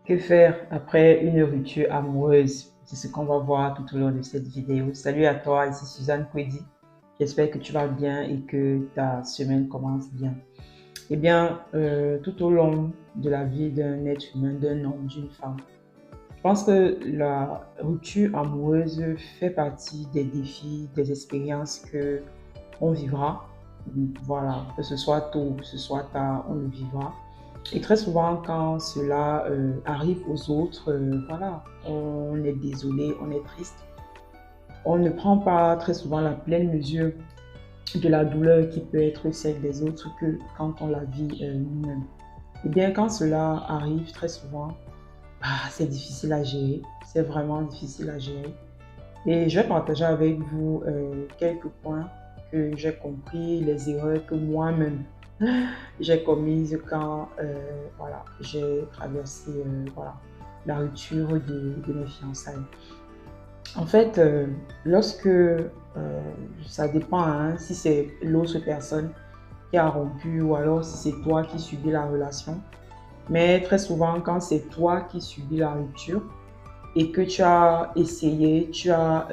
Que faire après une rupture amoureuse? C'est ce qu'on va voir tout au long de cette vidéo. Salut à toi, ici Suzanne Kwedi. J'espère que tu vas bien et que ta semaine commence bien. Eh bien, tout au long de la vie d'un être humain, d'un homme, d'une femme, je pense que la rupture amoureuse fait partie des défis, des expériences que on vivra. Voilà, que ce soit tôt, que ce soit tard, on le vivra. Et très souvent, quand cela arrive aux autres, voilà, on est désolé, on est triste. On ne prend pas très souvent la pleine mesure de la douleur qui peut être celle des autres que quand on la vit nous-mêmes. Et bien, quand cela arrive très souvent, c'est difficile à gérer. C'est vraiment difficile à gérer. Et je vais partager avec vous quelques points que j'ai compris, les erreurs que moi-même j'ai commises quand voilà, j'ai traversé voilà, la rupture de mes fiançailles. En fait, lorsque ça dépend hein, si c'est l'autre personne qui a rompu ou alors si c'est toi qui subis la relation. Mais très souvent, quand c'est toi qui subis la rupture, et que tu as essayé, tu as,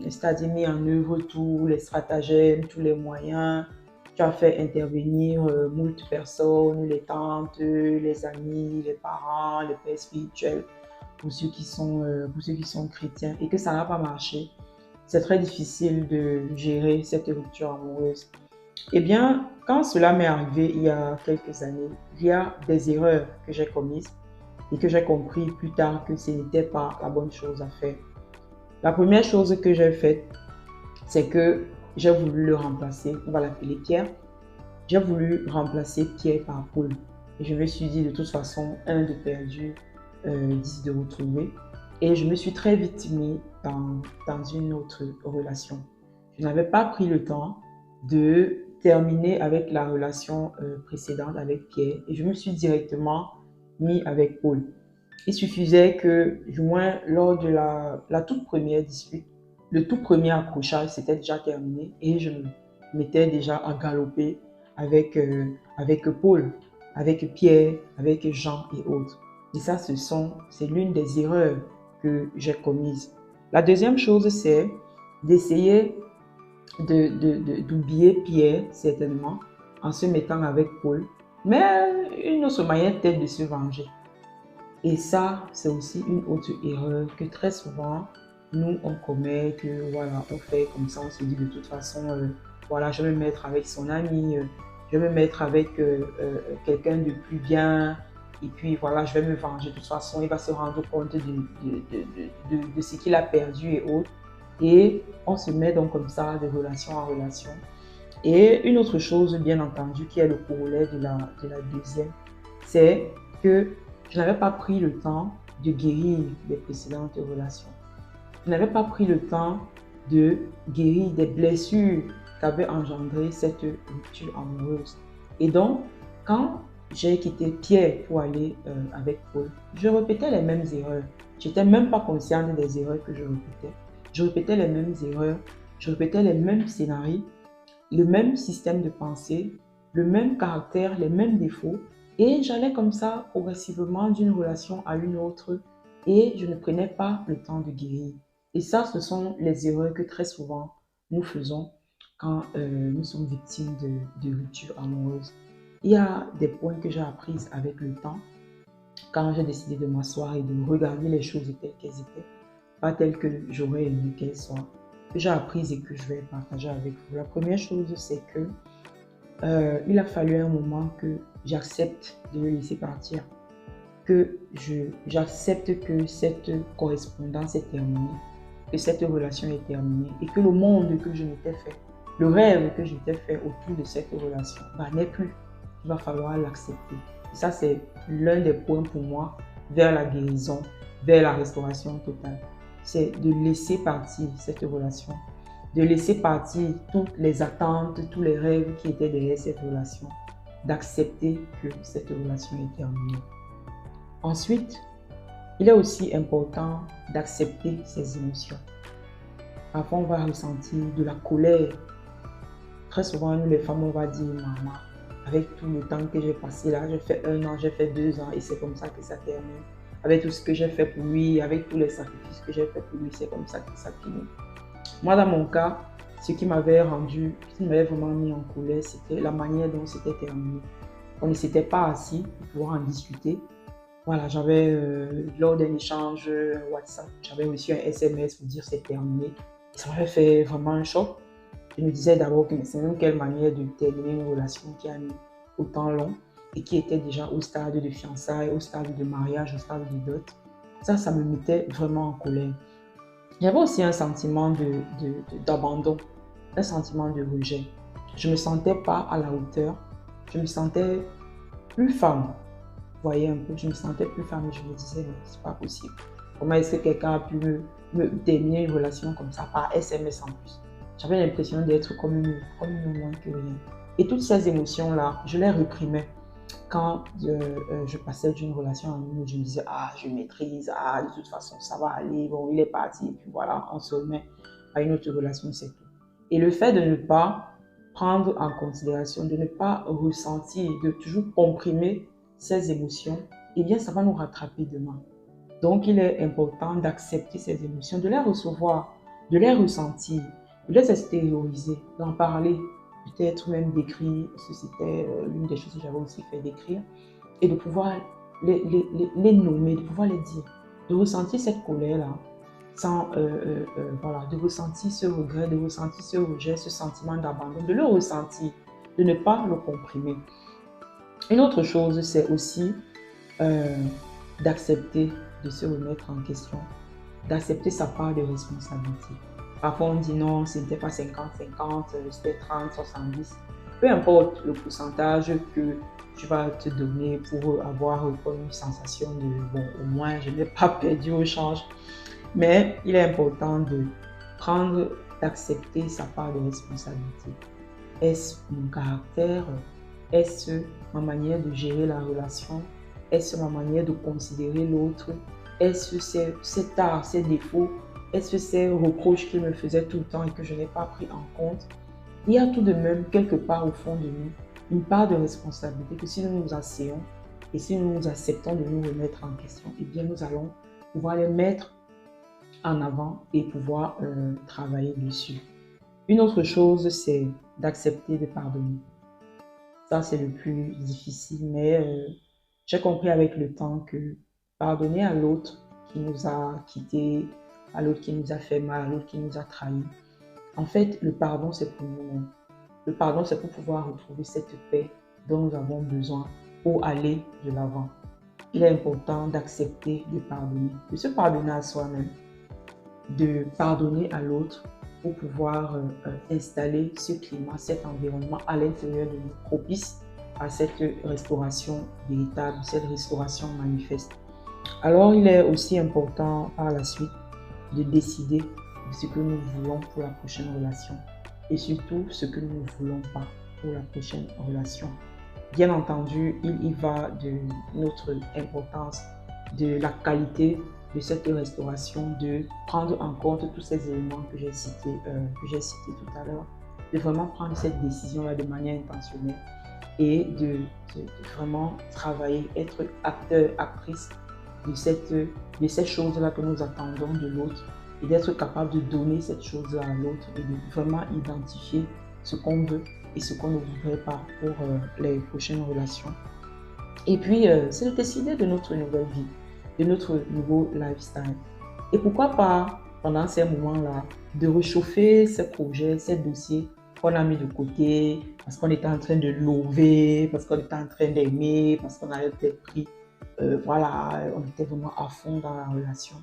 c'est-à-dire mis en œuvre tous les stratagèmes, tous les moyens, tu as fait intervenir moult personnes, les tantes, les amis, les parents, les pères spirituels, pour ceux qui sont chrétiens, et que ça n'a pas marché, c'est très difficile de gérer cette rupture amoureuse. Eh bien, quand cela m'est arrivé il y a quelques années, il y a des erreurs que j'ai commises et que j'ai compris plus tard que ce n'était pas la bonne chose à faire. La première chose que j'ai faite, c'est que j'ai voulu le remplacer, on va l'appeler Pierre. J'ai voulu remplacer Pierre par Paul. Et je me suis dit, de toute façon, un de perdu, 10 de retrouvé. Et je me suis très vite mis dans une autre relation. Je n'avais pas pris le temps de terminer avec la relation précédente avec Pierre et je me suis directement mis avec Paul. Il suffisait que, du moins lors de la toute première dispute, le tout premier accrochage, c'était déjà terminé et je me mettais déjà à galoper avec Paul, avec Pierre, avec Jean et autres. Et ça, c'est l'une des erreurs que j'ai commises. La deuxième chose, c'est d'essayer d'oublier Pierre, certainement, en se mettant avec Paul. Mais une autre manière peut-être de se venger. Et ça, c'est aussi une autre erreur que très souvent, nous, on commet, que voilà, on fait comme ça, on se dit de toute façon, voilà, je vais me mettre avec son ami, je vais me mettre avec quelqu'un de plus bien, et puis voilà, je vais me venger. De toute façon, il va se rendre compte de ce qu'il a perdu et autres. Et on se met donc comme ça de relation en relation. Et une autre chose, bien entendu, qui est le corollaire de la deuxième, c'est que je n'avais pas pris le temps de guérir des précédentes relations. Je n'avais pas pris le temps de guérir des blessures qu'avait engendré cette rupture amoureuse. Et donc, quand j'ai quitté Pierre pour aller avec Paul, je répétais les mêmes erreurs. Je n'étais même pas consciente des erreurs que je répétais. Je répétais les mêmes erreurs, je répétais les mêmes scénarios, le même système de pensée, le même caractère, les mêmes défauts. Et j'allais comme ça progressivement d'une relation à une autre et je ne prenais pas le temps de guérir. Et ça, ce sont les erreurs que très souvent nous faisons quand nous sommes victimes de ruptures amoureuses. Il y a des points que j'ai appris avec le temps quand j'ai décidé de m'asseoir et de regarder les choses telles qu'elles étaient, pas telles que j'aurais aimé qu'elles soient, que j'ai apprises et que je vais partager avec vous. La première chose, c'est que il a fallu un moment que j'accepte de le laisser partir, que j'accepte que cette correspondance est terminée, que cette relation est terminée et que le monde que je m'étais fait, le rêve que je m'étais fait autour de cette relation, n'est plus. Il va falloir l'accepter. Ça, c'est l'un des points pour moi vers la guérison, vers la restauration totale. C'est de laisser partir cette relation, de laisser partir toutes les attentes, tous les rêves qui étaient derrière cette relation, d'accepter que cette relation est terminée. Ensuite, il est aussi important d'accepter ses émotions. Parfois, on va ressentir de la colère. Très souvent, nous les femmes, on va dire, maman, avec tout le temps que j'ai passé là, j'ai fait 1 an, j'ai fait 2 ans et c'est comme ça que ça termine. avec tout ce que j'ai fait pour lui, avec tous les sacrifices que j'ai fait pour lui, c'est comme ça que ça finit. Moi, dans mon cas, ce qui m'avait vraiment mis en colère, c'était la manière dont c'était terminé. On ne s'était pas assis pour pouvoir en discuter. Voilà, j'avais, lors d'un échange WhatsApp, j'avais reçu un SMS pour dire c'est terminé. Ça m'avait fait vraiment un choc. Je me disais d'abord que c'est même quelle manière de terminer une relation qui a mis autant long et qui était déjà au stade de fiançailles, au stade de mariage, au stade de dot. Ça me mettait vraiment en colère. Il y avait aussi un sentiment d'abandon, un sentiment de rejet. Je ne me sentais pas à la hauteur. Je me sentais plus femme. Vous voyez un peu, je me sentais plus femme et je me disais, mais c'est pas possible. Comment est-ce que quelqu'un a pu me terminer une relation comme ça par SMS en plus? J'avais l'impression d'être comme une moins que rien. Et toutes ces émotions-là, je les réprimais quand je passais d'une relation à une autre. Je me disais, ah, je maîtrise, ah, de toute façon, ça va aller, bon, il est parti, et puis voilà, on se remet à une autre relation, c'est tout. Et le fait de ne pas prendre en considération, de ne pas ressentir, de toujours comprimer ces émotions, eh bien, ça va nous rattraper demain. Donc, il est important d'accepter ces émotions, de les recevoir, de les ressentir, de les extérioriser, d'en parler, peut-être même d'écrire, parce que c'était l'une des choses que j'avais aussi fait d'écrire, et de pouvoir les nommer, de pouvoir les dire, de ressentir cette colère-là, sans, voilà, de ressentir ce regret, de ressentir ce rejet, ce sentiment d'abandon, de le ressentir, de ne pas le comprimer. Une autre chose, c'est aussi euh, d'accepter de se remettre en question, d'accepter sa part de responsabilité. Parfois, on dit non, ce n'était pas 50-50, c'était 30-70. Peu importe le pourcentage que tu vas te donner pour avoir une sensation de bon, au moins, je n'ai pas perdu au change. Mais il est important de prendre, d'accepter sa part de responsabilité. Est-ce mon caractère? Est-ce ma manière de gérer la relation? Est-ce ma manière de considérer l'autre? Est-ce cet art, ces défauts? Est-ce ces reproches qu'il me faisait tout le temps et que je n'ai pas pris en compte? Il y a tout de même quelque part au fond de nous une part de responsabilité que si nous nous asseyons et si nous nous acceptons de nous remettre en question, eh bien nous allons pouvoir les mettre en avant et pouvoir travailler dessus. Une autre chose, c'est d'accepter de pardonner. Ça, c'est le plus difficile, mais j'ai compris avec le temps que pardonner à l'autre qui nous a quittés, à l'autre qui nous a fait mal, à l'autre qui nous a trahis, en fait, le pardon, c'est pour nous-mêmes. Le pardon, c'est pour pouvoir retrouver cette paix dont nous avons besoin pour aller de l'avant. Il est important d'accepter de pardonner, de se pardonner à soi-même, de pardonner à l'autre pour pouvoir installer ce climat, cet environnement à l'intérieur de nous propice à cette restauration véritable, cette restauration manifeste. Alors, il est aussi important par la suite de décider de ce que nous voulons pour la prochaine relation et surtout ce que nous ne voulons pas pour la prochaine relation. Bien entendu, il y va de notre importance, de la qualité de cette restauration, de prendre en compte tous ces éléments que j'ai cités tout à l'heure, de vraiment prendre cette décision-là de manière intentionnelle et de vraiment travailler, être acteur, actrice de ces choses-là que nous attendons de l'autre et d'être capable de donner cette chose-là à l'autre et de vraiment identifier ce qu'on veut et ce qu'on ne voudrait pas pour les prochaines relations. Et puis, c'est de décider de notre nouvelle vie, de notre nouveau lifestyle. Et pourquoi pas, pendant ces moments-là, de réchauffer ces projets, ces dossiers qu'on a mis de côté, parce qu'on était en train de lover, parce qu'on était en train d'aimer, parce qu'on avait peut-être pris, voilà, on était vraiment à fond dans la relation.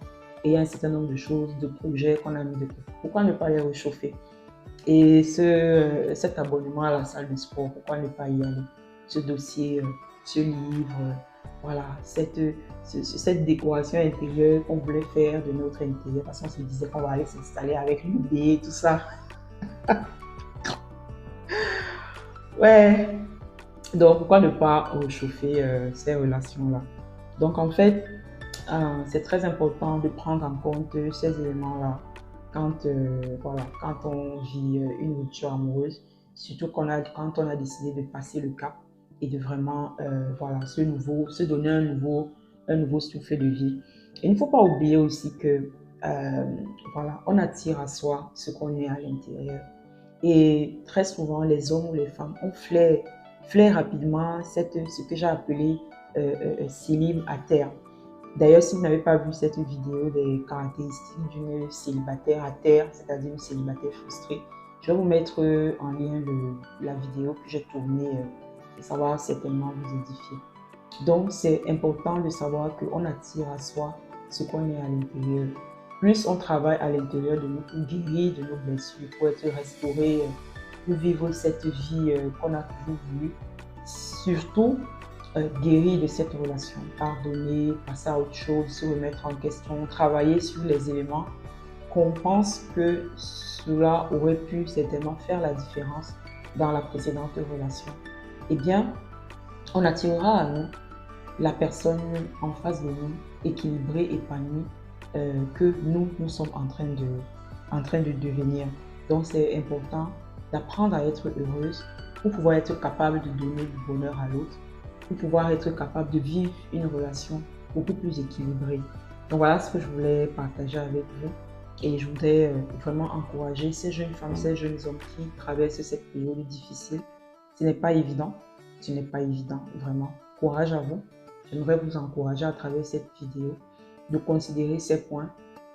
Et il y a un certain nombre de choses, de projets qu'on a mis de côté. Pourquoi ne pas les réchauffer? Et cet abonnement à la salle de sport, pourquoi ne pas y aller? Ce dossier, ce livre, voilà, cette décoration intérieure qu'on voulait faire de notre intérieur, parce qu'on se disait qu'on va aller s'installer avec l'idée, tout ça. Ouais, donc pourquoi ne pas réchauffer ces relations-là? Donc en fait, c'est très important de prendre en compte ces éléments-là quand, voilà, quand on vit une rupture amoureuse, surtout quand on a décidé de passer le cap et de vraiment voilà, se donner un nouveau un nouveau souffle de vie. Et il ne faut pas oublier aussi que voilà, on attire à soi ce qu'on est à l'intérieur. Et très souvent, les hommes ou les femmes, on flaire rapidement ce que j'ai appelé célibe à terre. D'ailleurs, si vous n'avez pas vu cette vidéo des caractéristiques d'une célibataire à terre, c'est-à-dire une célibataire frustrée, je vais vous mettre en lien la vidéo que j'ai tournée et ça va certainement vous édifier. Donc, c'est important de savoir qu'on attire à soi ce qu'on est à l'intérieur. Plus on travaille à l'intérieur de nous pour guérir de nos blessures, pour être restauré, pour vivre cette vie qu'on a toujours voulu, surtout guérir de cette relation, pardonner, passer à autre chose, se remettre en question, travailler sur les éléments qu'on pense que cela aurait pu certainement faire la différence dans la précédente relation. Eh bien, on attirera à nous la personne en face de nous, équilibrée, épanouie, que nous sommes en train de devenir. Donc, c'est important d'apprendre à être heureuse pour pouvoir être capable de donner du bonheur à l'autre, pour pouvoir être capable de vivre une relation beaucoup plus équilibrée. Donc, voilà ce que je voulais partager avec vous. Et je voudrais vraiment encourager ces jeunes femmes, ces jeunes hommes qui traversent cette période difficile. Ce n'est pas évident, vraiment. Courage à vous. J'aimerais vous encourager à travers cette vidéo de considérer ces points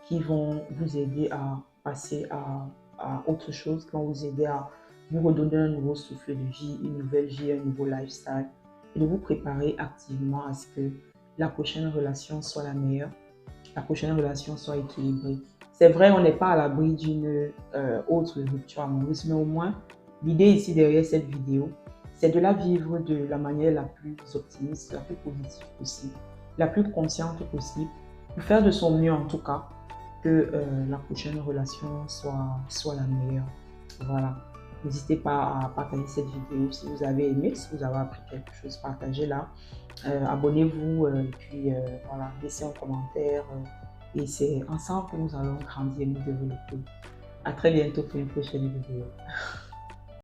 qui vont vous aider à passer à autre chose, qui vont vous aider à vous redonner un nouveau souffle de vie, une nouvelle vie, un nouveau lifestyle, et de vous préparer activement à ce que la prochaine relation soit la meilleure, la prochaine relation soit équilibrée. C'est vrai, on n'est pas à l'abri d'une autre rupture amoureuse, mais au moins, l'idée ici derrière cette vidéo, c'est de la vivre de la manière la plus optimiste, la plus positive possible, la plus consciente possible, pour faire de son mieux en tout cas, que la prochaine relation soit la meilleure. Voilà. N'hésitez pas à partager cette vidéo si vous avez aimé, si vous avez appris quelque chose, partagez-la. Abonnez-vous, puis voilà, laissez un commentaire. Et c'est ensemble que nous allons grandir et nous développer. À très bientôt pour une prochaine vidéo.